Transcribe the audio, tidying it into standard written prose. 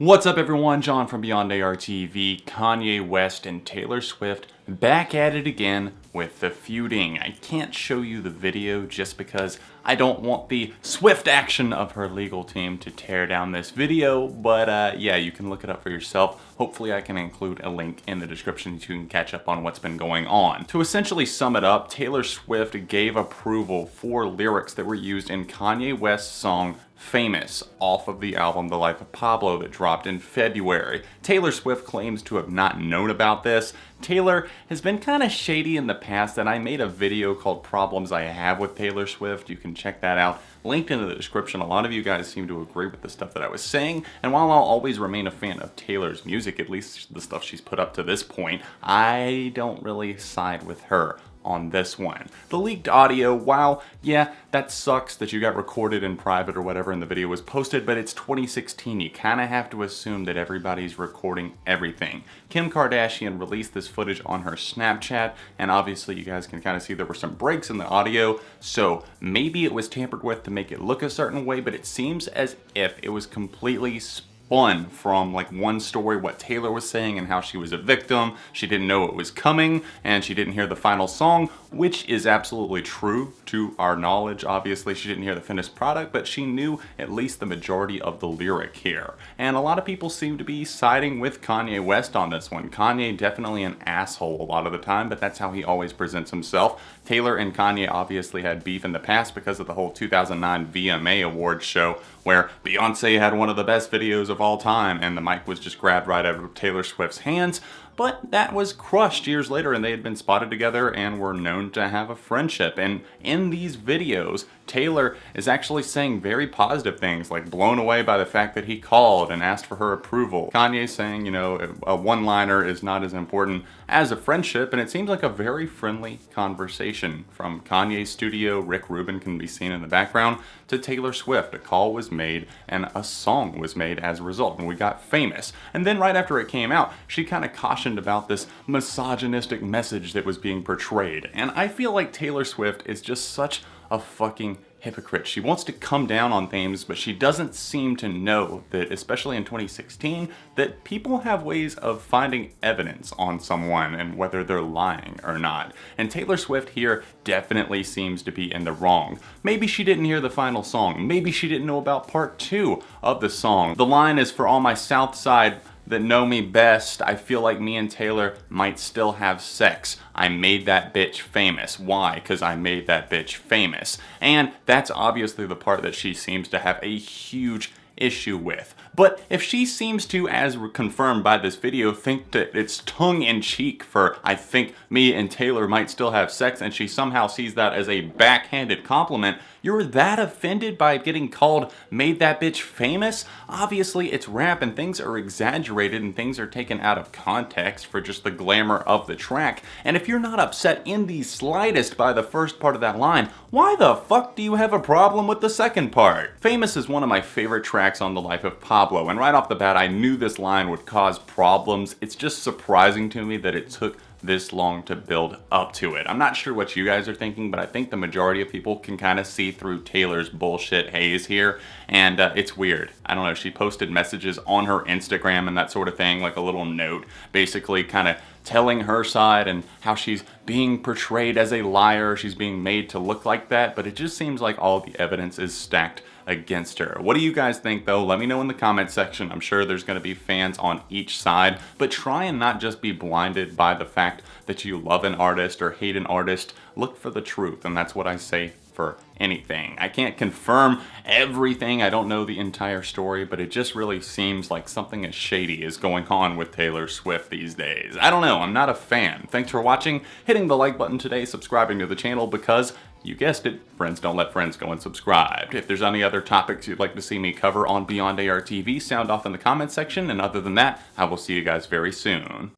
What's up everyone, John from Beyond ARTV, Kanye West and Taylor Swift back at it again with the feuding. I can't show you the video just because I don't want the swift action of her legal team to tear down this video, but yeah, you can look it up for yourself. Hopefully I can include a link in the description so you can catch up on what's been going on. To essentially sum it up, Taylor Swift gave approval for lyrics that were used in Kanye West's song Famous off of the album The Life of Pablo that dropped in February. Taylor Swift claims to have not known about this. Taylor has been kind of shady in the past, and I made a video called Problems I Have with Taylor Swift. You can check that out. Linked in the description. A lot of you guys seem to agree with the stuff that I was saying, and while I'll always remain a fan of Taylor's music, at least the stuff she's put up to this point, I don't really side with her on this one. The leaked audio, while yeah, that sucks that you got recorded in private or whatever and the video was posted, but it's 2016. You kind of have to assume that everybody's recording everything. Kim Kardashian released this footage on her Snapchat, and obviously you guys can kind of see there were some breaks in the audio, so maybe it was tampered with to make it look a certain way, but it seems as if it was completely spun from like one story, what Taylor was saying and how she was a victim, she didn't know it was coming, and she didn't hear the final song, which is absolutely true to our knowledge. Obviously she didn't hear the finished product, but she knew at least the majority of the lyric here. And a lot of people seem to be siding with Kanye West on this one. Kanye definitely an asshole a lot of the time, but that's how he always presents himself. Taylor and Kanye obviously had beef in the past because of the whole 2009 VMA Awards show where Beyonce had one of the best videos of all time and the mic was just grabbed right out of Taylor Swift's hands. But that was crushed years later, and they had been spotted together and were known to have a friendship. And in these videos, Taylor is actually saying very positive things, like blown away by the fact that he called and asked for her approval. Kanye's saying, you know, a one-liner is not as important as a friendship, and it seems like a very friendly conversation. From Kanye's studio, Rick Rubin can be seen in the background, to Taylor Swift. A call was made and a song was made as a result, and we got Famous. And then right after it came out, she kind of cautioned about this misogynistic message that was being portrayed. And I feel like Taylor Swift is just such a fucking hypocrite. She wants to come down on things, but she doesn't seem to know that, especially in 2016, that people have ways of finding evidence on someone and whether they're lying or not. And Taylor Swift here definitely seems to be in the wrong. Maybe she didn't hear the final song. Maybe she didn't know about part 2 of the song. The line is, "For all my South Side that know me best, I feel like me and Taylor might still have sex. I made that bitch famous." Why? Because I made that bitch famous. And that's obviously the part that she seems to have a huge issue with. But if she seems to, as confirmed by this video, think that it's tongue-in-cheek for "I think me and Taylor might still have sex," and she somehow sees that as a backhanded compliment, you're that offended by getting called "made that bitch famous"? Obviously it's rap and things are exaggerated and things are taken out of context for just the glamour of the track. And if you're not upset in the slightest by the first part of that line, why the fuck do you have a problem with the second part? Famous is one of my favorite tracks on The Life of Pablo, and right off the bat I knew this line would cause problems. It's just surprising to me that it took this long to build up to it. I'm not sure what you guys are thinking, but I think the majority of people can kind of see through Taylor's bullshit haze here, and it's weird. I don't know, she posted messages on her Instagram and that sort of thing, like a little note, basically kind of telling her side and how she's being portrayed as a liar, she's being made to look like that, but it just seems like all the evidence is stacked against her. What do you guys think though? Let me know in the comment section. I'm sure there's going to be fans on each side, but try and not just be blinded by the fact that you love an artist or hate an artist. Look for the truth, and that's what I say for anything. I can't confirm everything, I don't know the entire story, but it just really seems like something as shady is going on with Taylor Swift these days. I don't know, I'm not a fan. Thanks for watching, hitting the like button today, subscribing to the channel, because you guessed it, friends don't let friends go unsubscribed. If there's any other topics you'd like to see me cover on Beyond ARTV, sound off in the comment section, and other than that, I will see you guys very soon.